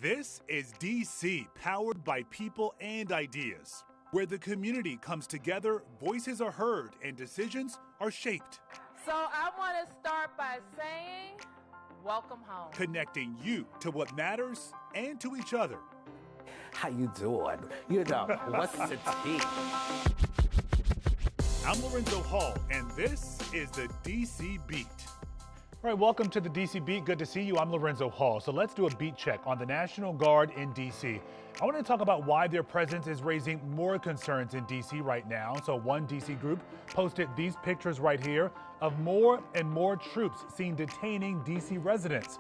This is DC, powered by people and ideas, where the community comes together, voices are heard, and decisions are shaped. So I want to start by saying, welcome home. Connecting you to what matters and to each other. How you doing? What's the tea? I'm Lorenzo Hall, and this is the DC Beat. All right, welcome to the DC Beat. Good to see you. I'm Lorenzo Hall. So let's do a beat check on the National Guard in DC. I want to talk about why their presence is raising more concerns in DC right now. So one DC group posted these pictures right here of more and more troops seen detaining DC residents.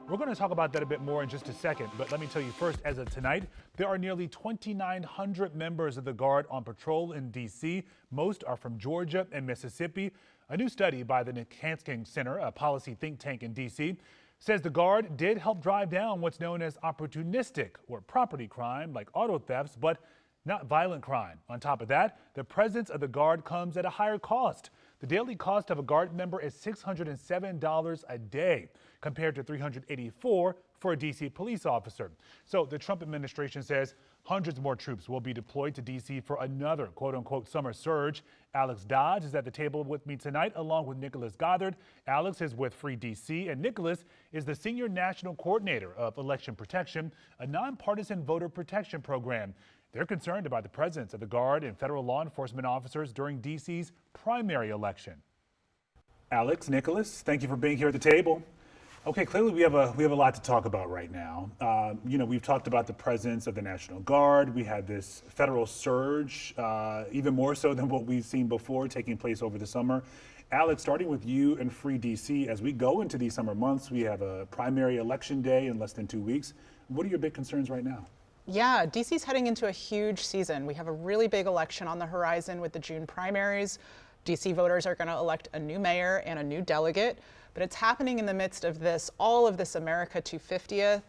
We're going to talk about that a bit more in just a second, but let me tell you first, as of tonight, there are nearly 2,900 members of the Guard on patrol in D.C. Most are from Georgia and Mississippi. A new study by the Hansking Center, a policy think tank in D.C., says the Guard did help drive down what's known as opportunistic or property crime like auto thefts, but not violent crime. On top of that, the presence of the Guard comes at a higher cost. The daily cost of a Guard member is $607 a day, compared to $384 for a D.C. police officer. So the Trump administration says hundreds more troops will be deployed to D.C. for another quote-unquote summer surge. Alex Dodge is at the table with me tonight, along with Nicholas Goddard. Alex is with Free D.C., and Nicholas is the Senior National Coordinator of Election Protection, a nonpartisan voter protection program. They're concerned about the presence of the Guard and federal law enforcement officers during D.C.'s primary election. Alex, Nicholas, thank you for being here at the table. Okay, clearly we have a lot to talk about right now. We've talked about the presence of the National Guard. We had this federal surge, even more so than what we've seen before, taking place over the summer. Alex, starting with you and Free DC, as we go into these summer months, we have a primary election day in less than 2 weeks. What are your big concerns right now? Yeah, DC's heading into a huge season. We have a really big election on the horizon with the June primaries. DC voters are going to elect a new mayor and a new delegate, but it's happening in the midst of all of this America 250th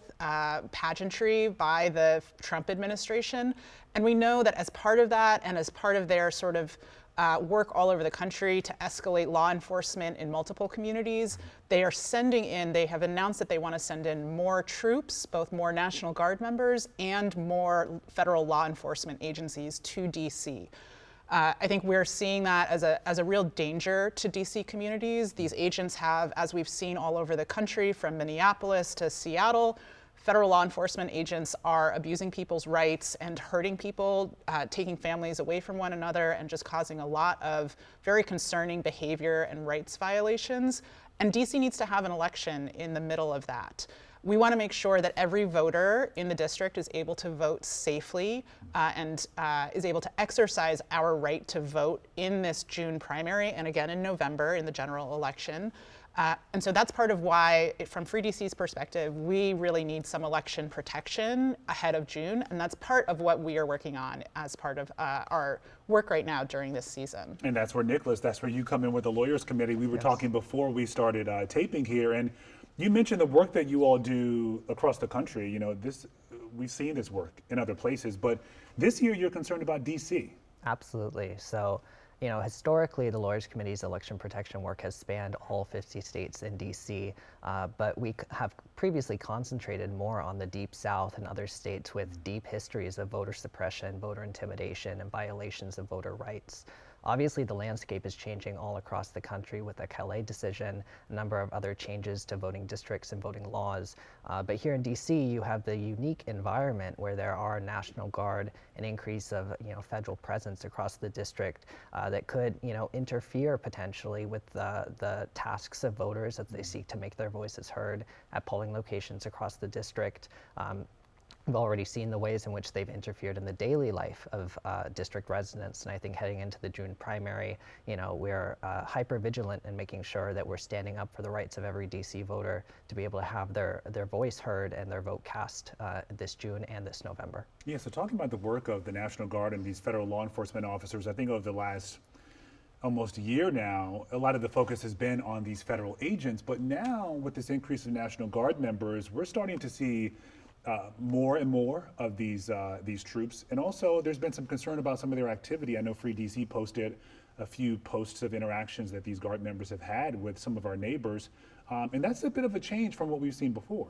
pageantry by the Trump administration. And we know that as part of that and as part of their sort of work all over the country to escalate law enforcement in multiple communities, they have announced that they want to send in more troops, both more National Guard members and more federal law enforcement agencies to DC. I think we're seeing that as a real danger to DC communities. These agents have, as we've seen all over the country, from Minneapolis to Seattle, federal law enforcement agents are abusing people's rights and hurting people, taking families away from one another, and just causing a lot of very concerning behavior and rights violations. And DC needs to have an election in the middle of that. We want to make sure that every voter in the district is able to vote safely and is able to exercise our right to vote in this June primary and again in November in the general election. And so that's part of why, from Free DC's perspective, we really need some election protection ahead of June. And that's part of what we are working on as part of our work right now during this season. And that's where, Nicholas, that's where you come in with the Lawyers Committee. We were talking before we started taping here, and you mentioned the work that you all do across the country. We've seen this work in other places, but this year you're concerned about DC. Absolutely. So, historically, the Lawyers Committee's election protection work has spanned all 50 states in DC, but we have previously concentrated more on the Deep South and other states with deep histories of voter suppression, voter intimidation, and violations of voter rights. Obviously, the landscape is changing all across the country with the Calais decision, a number of other changes to voting districts and voting laws. But here in DC, you have the unique environment where there are National Guard, an increase of federal presence across the district that could interfere potentially with the tasks of voters as they seek to make their voices heard at polling locations across the district. We've already seen the ways in which they've interfered in the daily life of district residents, and I think heading into the June primary, we're hyper vigilant in making sure that we're standing up for the rights of every DC voter to be able to have their voice heard and their vote cast this June and this November. Yeah, so talking about the work of the National Guard and these federal law enforcement officers, I think over the last almost a year now, a lot of the focus has been on these federal agents, but now with this increase of National Guard members, we're starting to see more and more of these troops. And also there's been some concern about some of their activity. I know Free DC posted a few posts of interactions that these Guard members have had with some of our neighbors. And that's a bit of a change from what we've seen before.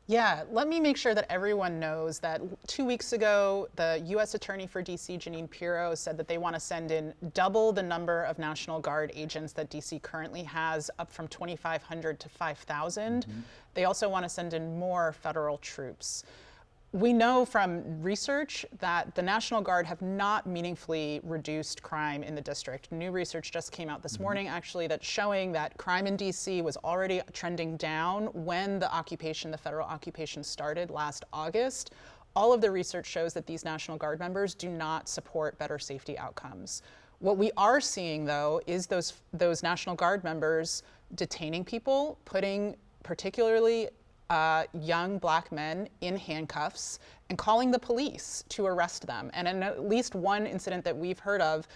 Yeah, let me make sure that everyone knows that 2 weeks ago, the U.S. Attorney for D.C., Jeanine Pirro, said that they want to send in double the number of National Guard agents that D.C. currently has, up from 2,500 to 5,000. They also want to send in more federal troops. We know from research that the National Guard have not meaningfully reduced crime in the district. New research just came out this morning, actually, that's showing that crime in DC was already trending down when the occupation, the federal occupation, started last August. All of the research shows that these National Guard members do not support better safety outcomes. What we are seeing, though, is those National Guard members detaining people, putting particularly young black men in handcuffs and calling the police to arrest them. And in at least one incident that we've heard of,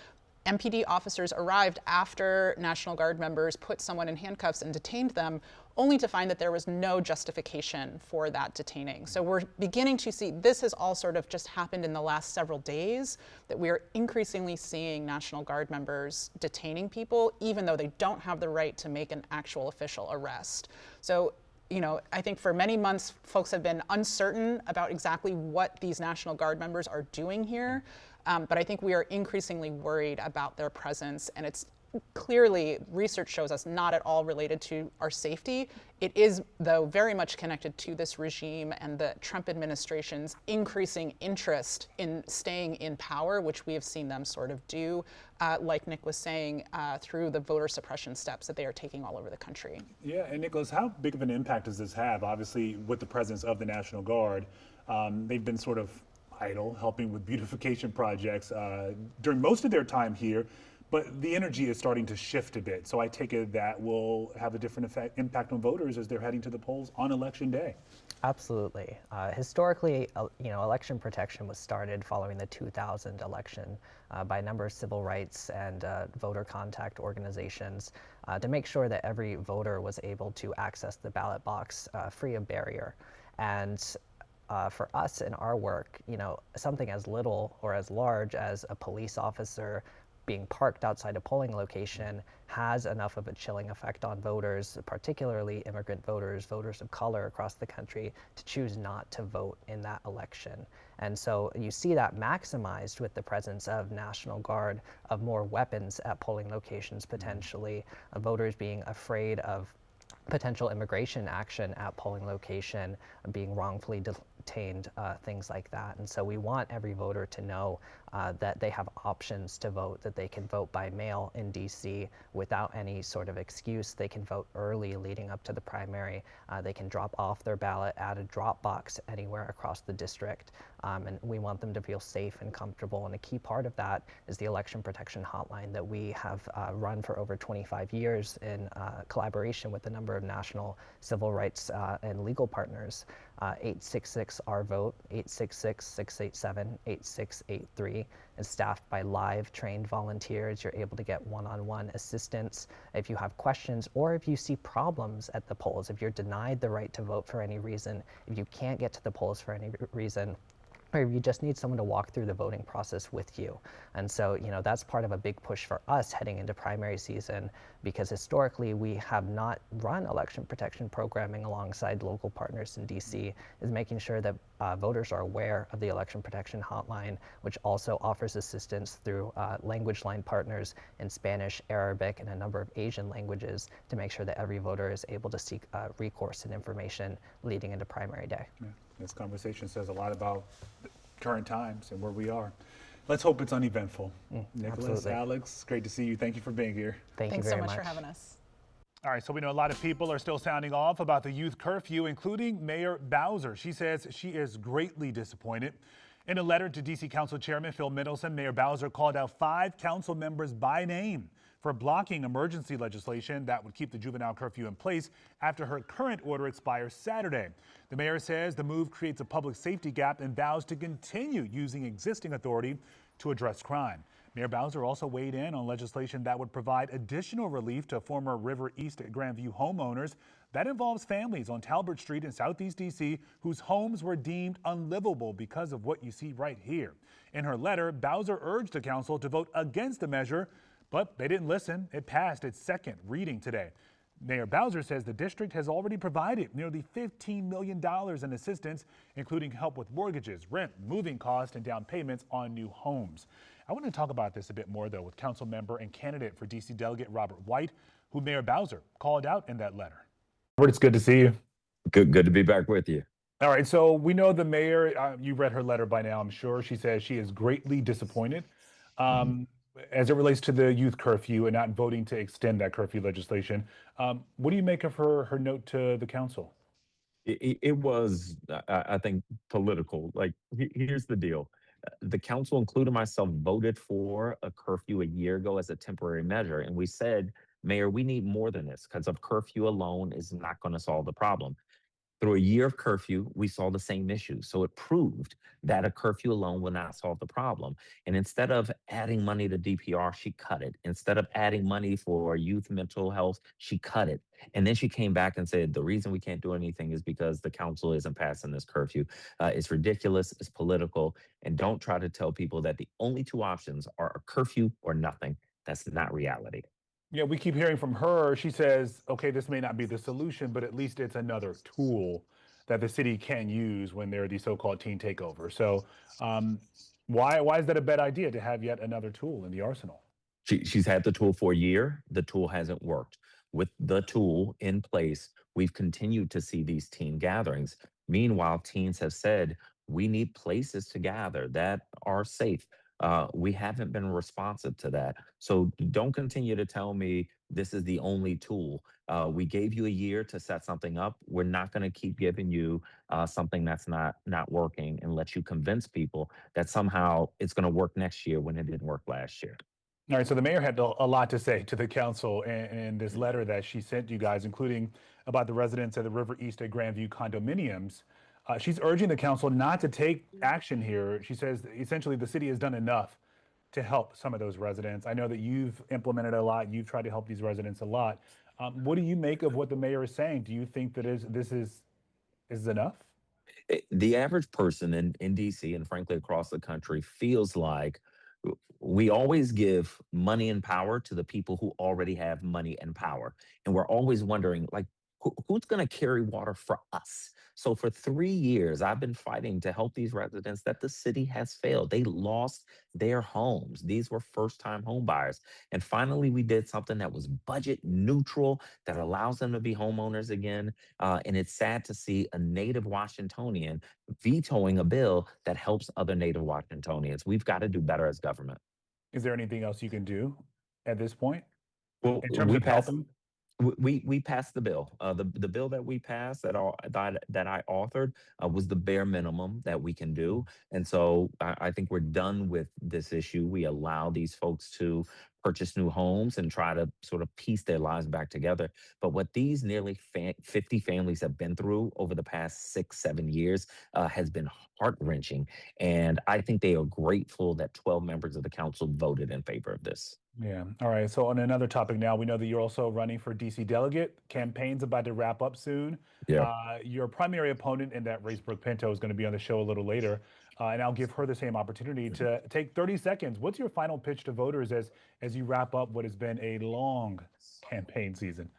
MPD officers arrived after National Guard members put someone in handcuffs and detained them, only to find that there was no justification for that detaining. So we're beginning to see, this has all sort of just happened in the last several days, that we are increasingly seeing National Guard members detaining people, even though they don't have the right to make an actual official arrest. So, you know, I think for many months, folks have been uncertain about exactly what these National Guard members are doing here. But I think we are increasingly worried about their presence, and it's clearly, research shows us, not at all related to our safety. It is, though, very much connected to this regime and the Trump administration's increasing interest in staying in power, which we have seen them sort of do, like Nick was saying, through the voter suppression steps that they are taking all over the country. Yeah, and Nicholas, how big of an impact does this have? Obviously, with the presence of the National Guard, they've been sort of idle, helping with beautification projects during most of their time here. But the energy is starting to shift a bit. So I take it that will have a different impact on voters as they're heading to the polls on Election Day. Absolutely. Historically, election protection was started following the 2000 election by a number of civil rights and voter contact organizations to make sure that every voter was able to access the ballot box free of barrier. And for us in our work, something as little or as large as a police officer being parked outside a polling location has enough of a chilling effect on voters, particularly immigrant voters, voters of color across the country, to choose not to vote in that election. And so you see that maximized with the presence of National Guard, of more weapons at polling locations potentially, of voters being afraid of potential immigration action at polling location, being wrongfully detained, things like that. And so we want every voter to know that they have options to vote, that they can vote by mail in DC without any sort of excuse. They can vote early leading up to the primary. They can drop off their ballot at a drop box anywhere across the district. And we want them to feel safe and comfortable. And a key part of that is the election protection hotline that we have run for over 25 years in collaboration with a number of national civil rights and legal partners. 866-RVOTE, 866-687-8683, is staffed by live trained volunteers. You're able to get one-on-one assistance if you have questions or if you see problems at the polls, if you're denied the right to vote for any reason, if you can't get to the polls for any reason, or if you just need someone to walk through the voting process with you. And so, that's part of a big push for us heading into primary season, because historically we have not run election protection programming alongside local partners in DC, is making sure that voters are aware of the election protection hotline, which also offers assistance through language line partners in Spanish, Arabic, and a number of Asian languages to make sure that every voter is able to seek recourse and information leading into primary day. Yeah. This conversation says a lot about current times and where we are. Let's hope it's uneventful. Nicholas, absolutely. Alex, great to see you. Thank you for being here. Thanks you very much much for having us. All right, so we know a lot of people are still sounding off about the youth curfew, including Mayor Bowser. She says she is greatly disappointed. In a letter to DC Council Chairman Phil Middleton, Mayor Bowser called out 5 council members by name for blocking emergency legislation that would keep the juvenile curfew in place after her current order expires Saturday. The mayor says the move creates a public safety gap and vows to continue using existing authority to address crime. Mayor Bowser also weighed in on legislation that would provide additional relief to former River East at Grandview homeowners. That involves families on Talbot Street in Southeast DC whose homes were deemed unlivable because of what you see right here. In her letter, Bowser urged the council to vote against the measure, but they didn't listen. It passed its second reading today. Mayor Bowser says the district has already provided nearly $15 million in assistance, including help with mortgages, rent, moving costs, and down payments on new homes. I want to talk about this a bit more, though, with council member and candidate for DC Delegate Robert White, who Mayor Bowser called out in that letter. Robert, it's good to see you. Good to be back with you. All right, so we know the mayor, you read her letter by now, I'm sure. She says she is greatly disappointed as it relates to the youth curfew and not voting to extend that curfew legislation. What do you make of her note to the council? It was, I think, political. Like, here's the deal. The council, including myself, voted for a curfew a year ago as a temporary measure. And we said, Mayor, we need more than this because of curfew alone is not going to solve the problem. Through a year of curfew, we saw the same issue. So it proved that a curfew alone will not solve the problem. And instead of adding money to DPR, she cut it. Instead of adding money for youth mental health, she cut it. And then she came back and said, the reason we can't do anything is because the council isn't passing this curfew. It's ridiculous, it's political, and don't try to tell people that the only two options are a curfew or nothing. That's not reality. Yeah, we keep hearing from her. She says, okay, this may not be the solution, but at least it's another tool that the city can use when there are these so-called teen takeovers. So why is that a bad idea to have yet another tool in the arsenal? She's had the tool for a year. The tool hasn't worked. With the tool in place, we've continued to see these teen gatherings. Meanwhile, teens have said, we need places to gather that are safe. We haven't been responsive to that. So don't continue to tell me this is the only tool. We gave you a year to set something up. We're not going to keep giving you something that's not working and let you convince people that somehow it's going to work next year when it didn't work last year. All right, so the mayor had a lot to say to the council in this letter that she sent you guys, including about the residents of the River East at Grandview condominiums. She's urging the council not to take action here. She says essentially the city has done enough to help some of those residents. I know that you've implemented a lot. You've tried to help these residents a lot. What do you make of what the mayor is saying? Do you think that this is enough? The average person in DC and frankly across the country feels like we always give money and power to the people who already have money and power. And we're always wondering, like, who's going to carry water for us? So for 3 years, I've been fighting to help these residents that the city has failed. They lost their homes. These were first-time home buyers. And finally, we did something that was budget neutral, that allows them to be homeowners again. And it's sad to see a native Washingtonian vetoing a bill that helps other native Washingtonians. We've got to do better as government. Is there anything else you can do at this point Well, in terms of helping? We passed the bill. The bill that we passed that I authored was the bare minimum that we can do. And so I think we're done with this issue. We allow these folks to purchase new homes and try to sort of piece their lives back together. But what these nearly 50 families have been through over the past 6-7 years has been heart-wrenching. And I think they are grateful that 12 members of the council voted in favor of this. Yeah. All right. So on another topic now, we know that you're also running for DC Delegate. Campaign's about to wrap up soon. Yeah. Your primary opponent in that race, Brooke Pinto, is going to be on the show a little later. And I'll give her the same opportunity to take 30 seconds. What's your final pitch to voters as you wrap up what has been a long campaign season?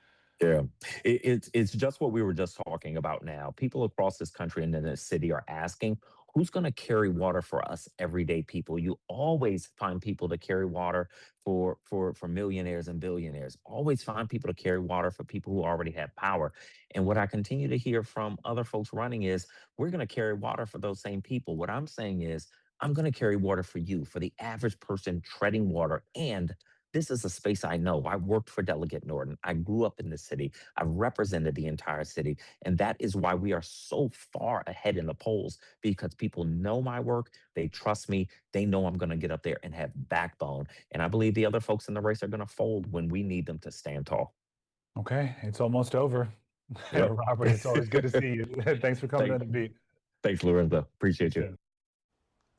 Yeah, it's just what we were just talking about now. People across this country and in this city are asking, who's going to carry water for us everyday people? You always find people to carry water for millionaires and billionaires. Always find people to carry water for people who already have power. And what I continue to hear from other folks running is, we're going to carry water for those same people. What I'm saying is, I'm going to carry water for you, for the average person treading water. And this is a space I know. I worked for Delegate Norton. I grew up in the city. I've represented the entire city. And that is why we are so far ahead in the polls, because people know my work. They trust me. They know I'm going to get up there and have backbone. And I believe the other folks in the race are going to fold when we need them to stand tall. Okay. It's almost over. Yep. Robert, it's always good to see you. Thanks for coming on the beat. Thanks, Lorenzo. Appreciate you.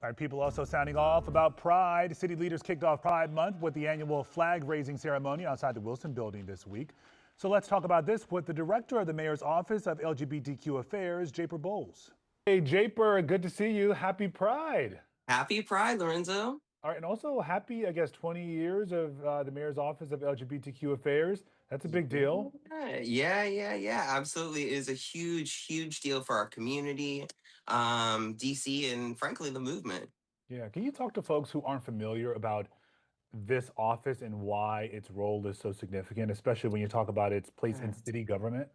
All right, people also sounding off about Pride. City leaders kicked off Pride Month with the annual flag-raising ceremony outside the Wilson Building this week. So let's talk about this with the director of the Mayor's Office of LGBTQ Affairs, Japer Bowles. Hey, Japer, good to see you. Happy Pride. Happy Pride, Lorenzo. All right, and also happy, I guess, 20 years of the mayor's office of LGBTQ affairs. That's a big deal. Yeah. Absolutely. It is a huge, huge deal for our community, DC, and frankly, the movement. Yeah, can you talk to folks who aren't familiar about this office and why its role is so significant, especially when you talk about its place in city government?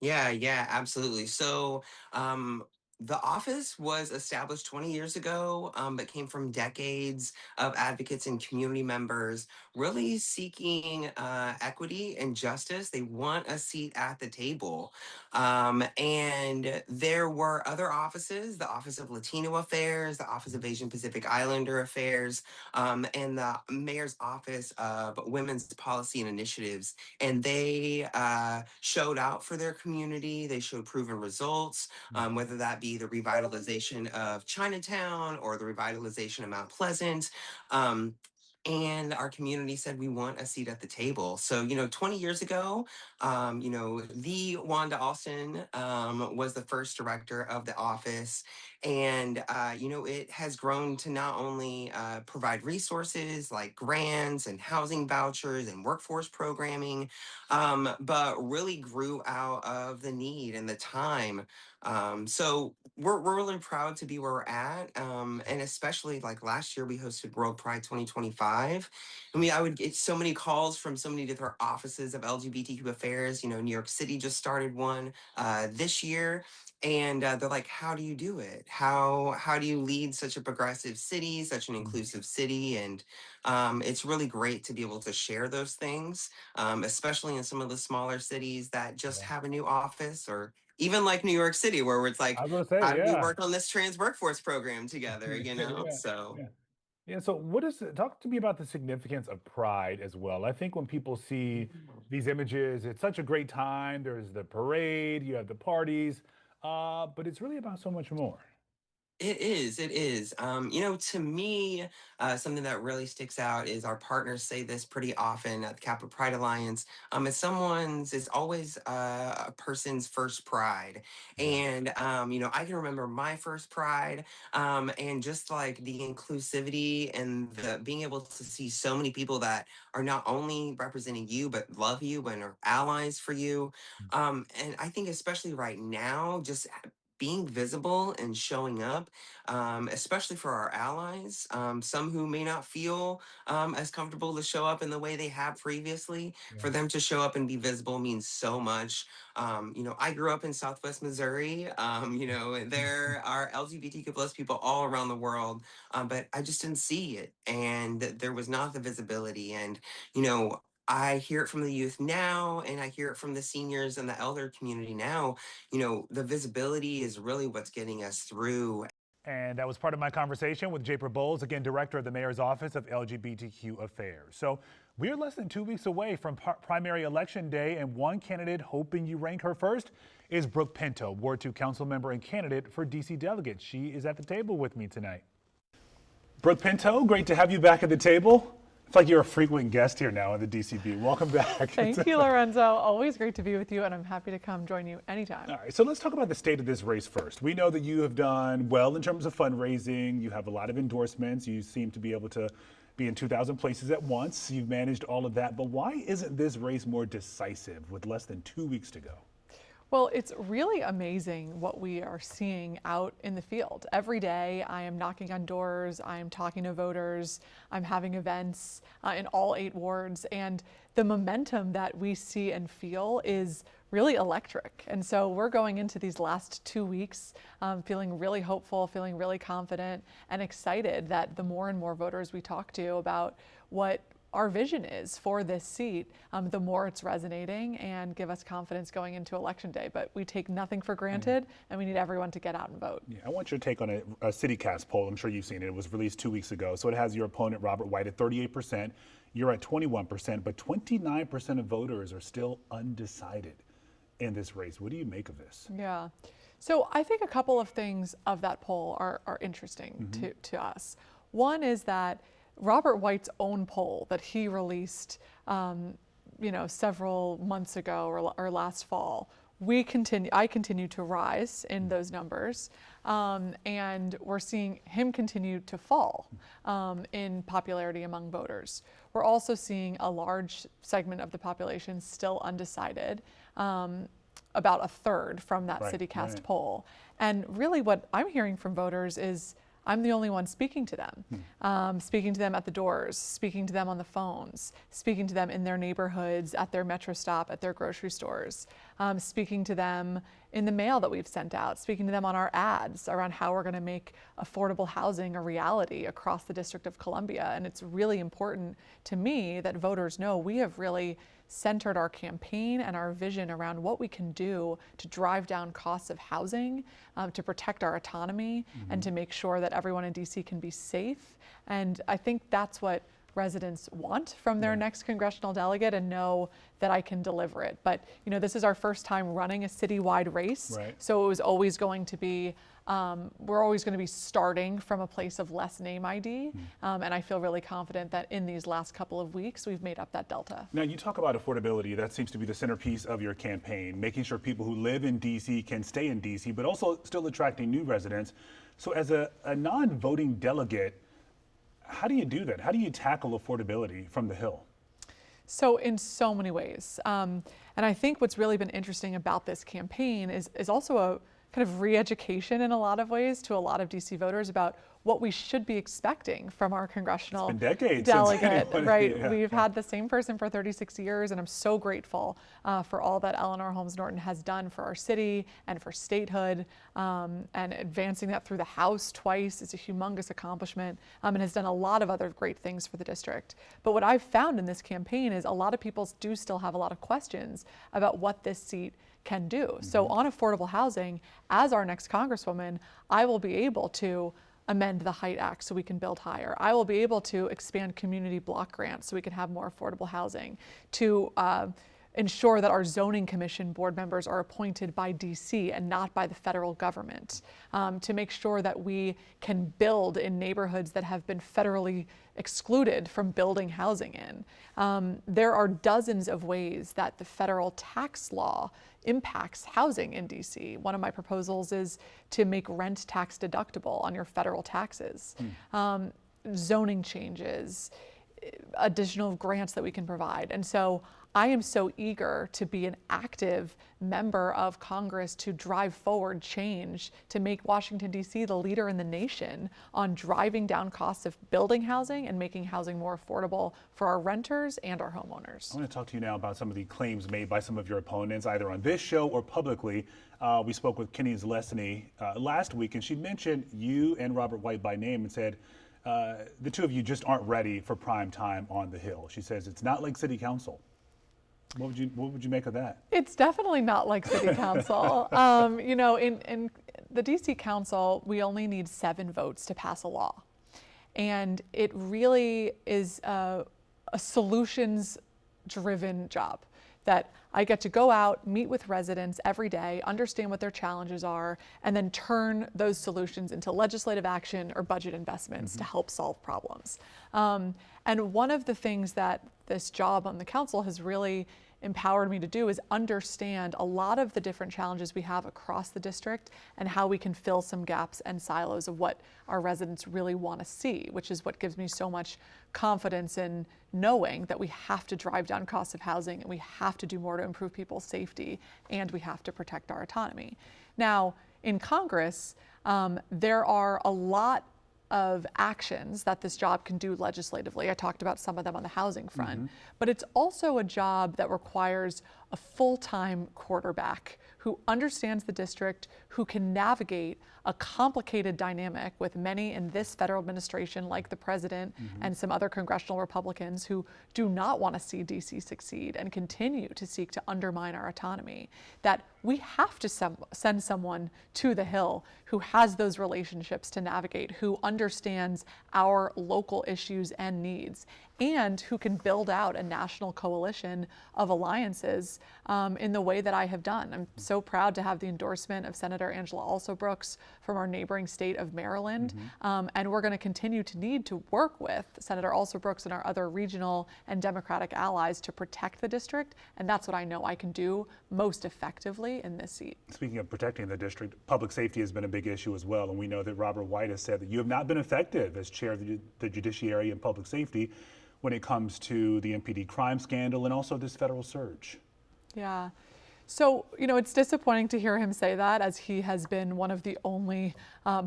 Yeah, absolutely. So, um, the office was established 20 years ago, but came from decades of advocates and community members really seeking equity and justice. They want a seat at the table. And there were other offices, the Office of Latino Affairs, the Office of Asian Pacific Islander Affairs, and the Mayor's Office of Women's Policy and Initiatives, and they showed out for their community. They showed proven results, whether that be the revitalization of Chinatown or the revitalization of Mount Pleasant. Um, and our community said we want a seat at the table. So, 20 years ago, the Wanda Austin was the first director of the office. And, it has grown to not only provide resources like grants and housing vouchers and workforce programming, but really grew out of the need and the time. So we're really proud to be where we're at. And especially like last year, we hosted World Pride 2025. I would get so many calls from so many different offices of LGBTQ affairs. New York City just started one this year. And they're like, how do you do it? How do you lead such a progressive city, such an inclusive city? And it's really great to be able to share those things, especially in some of the smaller cities that just have a new office, or even like New York City, where it's like, I was gonna say, how do we yeah. work on this trans workforce program together? Yeah, So. yeah. Yeah, so what is it? Talk to me about the significance of Pride as well. I think when people see these images, it's such a great time. There's the parade, you have the parties, but it's really about so much more. It is. It is. To me, something that really sticks out is our partners say this pretty often at the Kappa Pride Alliance. It's always a person's first pride. Yeah. And, I can remember my first pride, and just like the inclusivity and the being able to see so many people that are not only representing you, but love you and are allies for you. And I think, especially right now, just being visible and showing up, especially for our allies, some who may not feel as comfortable to show up in the way they have previously. Yeah. For them to show up and be visible means so much. I grew up in Southwest Missouri. There are LGBTQ plus people all around the world, but I just didn't see it, and there was not the visibility. And I hear it from the youth now, and I hear it from the seniors and the elder community now. The visibility is really what's getting us through. And that was part of my conversation with Japra Bowles, again, director of the mayor's office of LGBTQ affairs. So we're less than 2 weeks away from primary election day, and one candidate hoping you rank her first is Brooke Pinto, Ward 2 council member and candidate for DC Delegate. She is at the table with me tonight. Brooke Pinto, great to have you back at the table. It's like you're a frequent guest here now in the DCB. Welcome back. Thank you, Lorenzo. Always great to be with you, and I'm happy to come join you anytime. All right, so let's talk about the state of this race first. We know that you have done well in terms of fundraising. You have a lot of endorsements. You seem to be able to be in 2,000 places at once. You've managed all of that. But why isn't this race more decisive with less than 2 weeks to go? Well, it's really amazing what we are seeing out in the field. Every day I am knocking on doors, I am talking to voters, I'm having events in all 8 wards, and the momentum that we see and feel is really electric. And so we're going into these last 2 weeks feeling really hopeful, feeling really confident, and excited that the more and more voters we talk to about what our vision is for this seat, the more it's resonating and give us confidence going into Election Day. But we take nothing for granted, and we need everyone to get out and vote. Yeah, I want your take on a CityCast poll. I'm sure you've seen it. It was released 2 weeks ago. So it has your opponent, Robert White, at 38%. You're at 21%, but 29% of voters are still undecided in this race. What do you make of this? Yeah. So I think a couple of things of that poll are interesting to us. One is that Robert White's own poll that he released, several months ago or last fall, I continue to rise in those numbers, and we're seeing him continue to fall in popularity among voters. We're also seeing a large segment of the population still undecided, about a third from that CityCast poll. And really what I'm hearing from voters is I'm the only one speaking to them, speaking to them at the doors, speaking to them on the phones, speaking to them in their neighborhoods, at their Metro stop, at their grocery stores, speaking to them in the mail that we've sent out, speaking to them on our ads around how we're going to make affordable housing a reality across the District of Columbia. And it's really important to me that voters know we have really centered our campaign and our vision around what we can do to drive down costs of housing, to protect our autonomy, and to make sure that everyone in DC can be safe. And I think that's what residents want from their next congressional delegate, and know that I can deliver it. But this is our first time running a citywide race, so it was always going to be we're always going to be starting from a place of less name ID, and I feel really confident that in these last couple of weeks we've made up that delta. Now, you talk about affordability. That seems to be the centerpiece of your campaign, making sure people who live in DC can stay in DC, but also still attracting new residents. So as a non-voting delegate, how do you do that? How do you tackle affordability from the Hill? So in so many ways. And I think what's really been interesting about this campaign is also a kind of re-education in a lot of ways to a lot of DC voters about what we should be expecting from our congressional delegate, right? We've had the same person for 36 years, and I'm so grateful for all that Eleanor Holmes Norton has done for our city and for statehood, and advancing that through the House twice is a humongous accomplishment, and has done a lot of other great things for the district. But what I've found in this campaign is a lot of people do still have a lot of questions about what this seat can do. So on affordable housing, as our next Congresswoman, I will be able to amend the Height Act so we can build higher. I will be able to expand community block grants so we can have more affordable housing, to ensure that our zoning commission board members are appointed by DC and not by the federal government, to make sure that we can build in neighborhoods that have been federally excluded from building housing in. There are dozens of ways that the federal tax law impacts housing in DC. One of my proposals is to make rent tax deductible on your federal taxes. Zoning changes, additional grants that we can provide. And so I am so eager to be an active member of Congress to drive forward change, to make Washington, D.C. the leader in the nation on driving down costs of building housing and making housing more affordable for our renters and our homeowners. I want to talk to you now about some of the claims made by some of your opponents, either on this show or publicly. We spoke with Kenny Zalesny last week, and she mentioned you and Robert White by name and said, the two of you just aren't ready for prime time on the Hill. She says it's not like City Council. What would you make of that? It's definitely not like City Council. In the DC Council, we only need 7 votes to pass a law. And it really is a solutions-driven job, that I get to go out, meet with residents every day, understand what their challenges are, and then turn those solutions into legislative action or budget investments to help solve problems. And one of the things that this job on the council has really empowered me to do is understand a lot of the different challenges we have across the district and how we can fill some gaps and silos of what our residents really want to see, which is what gives me so much confidence in knowing that we have to drive down costs of housing, and we have to do more to improve people's safety, and we have to protect our autonomy. Now, in Congress, there are a lot of actions that this job can do legislatively. I talked about some of them on the housing front, but it's also a job that requires a full-time quarterback who understands the district, who can navigate a complicated dynamic with many in this federal administration, like the president and some other congressional Republicans who do not want to see DC succeed and continue to seek to undermine our autonomy. That we have to send someone to the Hill who has those relationships to navigate, who understands our local issues and needs, and who can build out a national coalition of alliances in the way that I have done. I'm so proud to have the endorsement of Senator Angela Alsobrooks from our neighboring state of Maryland. And we're going to continue to need to work with Senator Alsobrooks and our other regional and Democratic allies to protect the district. And that's what I know I can do most effectively in this seat. Speaking of protecting the district, public safety has been a big issue as well. And we know that Robert White has said that you have not been effective as chair of the Judiciary and Public Safety when it comes to the MPD crime scandal and also this federal surge. Yeah. So, it's disappointing to hear him say that, as he has been one of the only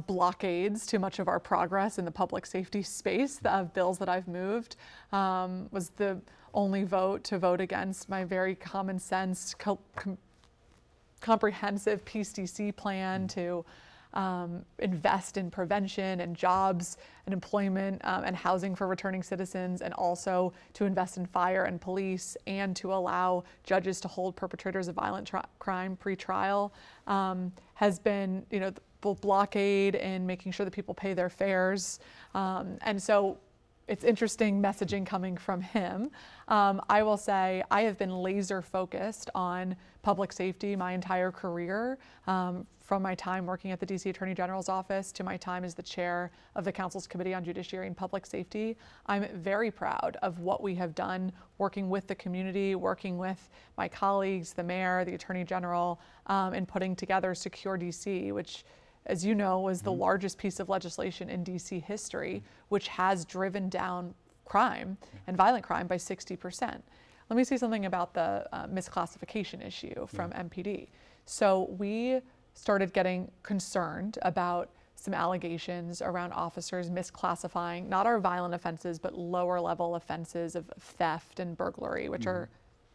blockades to much of our progress in the public safety space of bills that I've moved. Was the only vote to vote against my very common sense, comprehensive Peace DC plan to invest in prevention and jobs and employment and housing for returning citizens, and also to invest in fire and police, and to allow judges to hold perpetrators of violent crime pre-trial, has been, the blockade in making sure that people pay their fares. And so it's interesting messaging coming from him. I will say I have been laser focused on public safety my entire career, from my time working at the DC Attorney General's office to my time as the chair of the Council's Committee on Judiciary and Public Safety. I'm very proud of what we have done working with the community, working with my colleagues, the mayor, the Attorney General, in putting together Secure DC, which, as you know, was the largest piece of legislation in DC history, which has driven down crime and violent crime by 60%. Let me say something about the misclassification issue from MPD. So we started getting concerned about some allegations around officers misclassifying not our violent offenses, but lower level offenses of theft and burglary, which are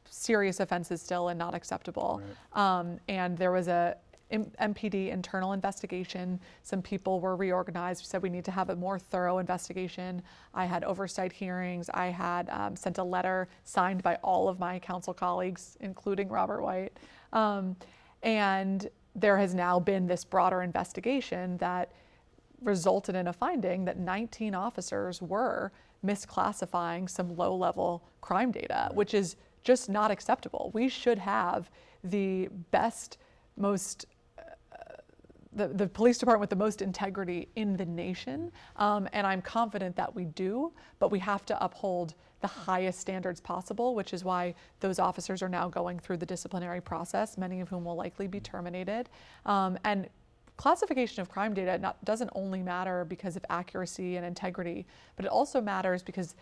serious offenses still and not acceptable. And there was a MPD internal investigation. Some people were reorganized, said we need to have a more thorough investigation. I had oversight hearings. I had sent a letter signed by all of my council colleagues, including Robert White. And there has now been this broader investigation that resulted in a finding that 19 officers were misclassifying some low-level crime data, which is just not acceptable. We should have the best, most the police department with the most integrity in the nation, and I'm confident that we do, but we have to uphold the highest standards possible, which is why those officers are now going through the disciplinary process, many of whom will likely be terminated. And classification of crime data doesn't only matter because of accuracy and integrity, but it also matters because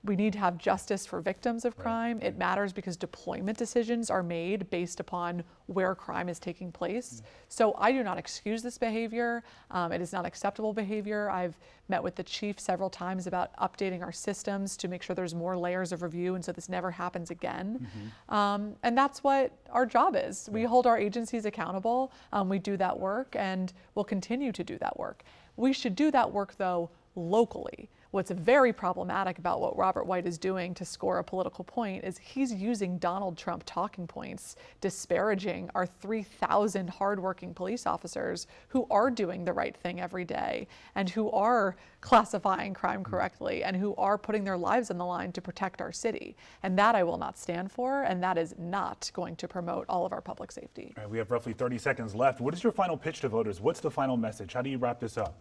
we need to have justice for victims of crime. It matters because deployment decisions are made based upon where crime is taking place. So I do not excuse this behavior. It is not acceptable behavior. I've met with the chief several times about updating our systems to make sure there's more layers of review and so this never happens again. And that's what our job is. We hold our agencies accountable. We do that work and we'll continue to do that work. We should do that work, though, locally. What's very problematic about what Robert White is doing to score a political point is he's using Donald Trump talking points, disparaging our 3,000 hardworking police officers who are doing the right thing every day and who are classifying crime correctly and who are putting their lives on the line to protect our city. And that I will not stand for, and that is not going to promote all of our public safety. All right, we have roughly 30 seconds left. What is your final pitch to voters? What's the final message? How do you wrap this up?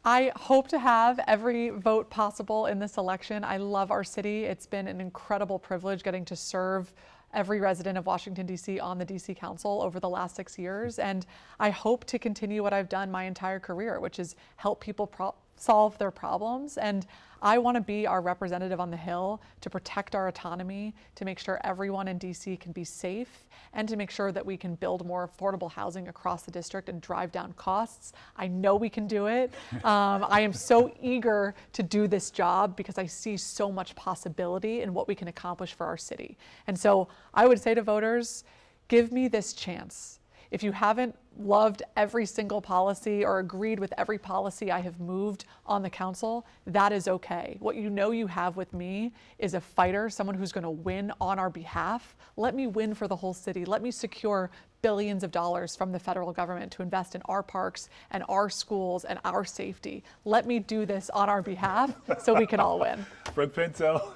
I hope to have every vote possible in this election. I love our city. It's been an incredible privilege getting to serve every resident of Washington, D.C. on the D.C. Council over the last 6 years. And I hope to continue what I've done my entire career, which is help people solve their problems. And I want to be our representative on the Hill to protect our autonomy, to make sure everyone in DC can be safe, and to make sure that we can build more affordable housing across the district and drive down costs. I know we can do it. I am so eager to do this job because I see so much possibility in what we can accomplish for our city. And so I would say to voters, give me this chance. If you haven't loved every single policy or agreed with every policy I have moved on the council, that is okay. What you know you have with me is a fighter, someone who's going to win on our behalf. Let me win for the whole city. Let me secure billions of dollars from the federal government to invest in our parks and our schools and our safety. Let me do this on our behalf so we can all win. Brooke Pinto,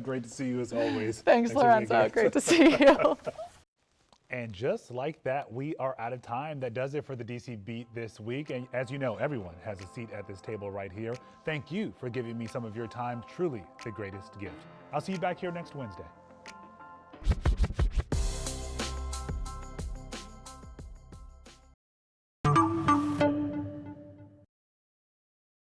great to see you as always. Thanks Lorenzo. Great to see you. And just like that, we are out of time. That does it for the DC Beat this week. And as you know, everyone has a seat at this table right here. Thank you for giving me some of your time. Truly the greatest gift. I'll see you back here next Wednesday.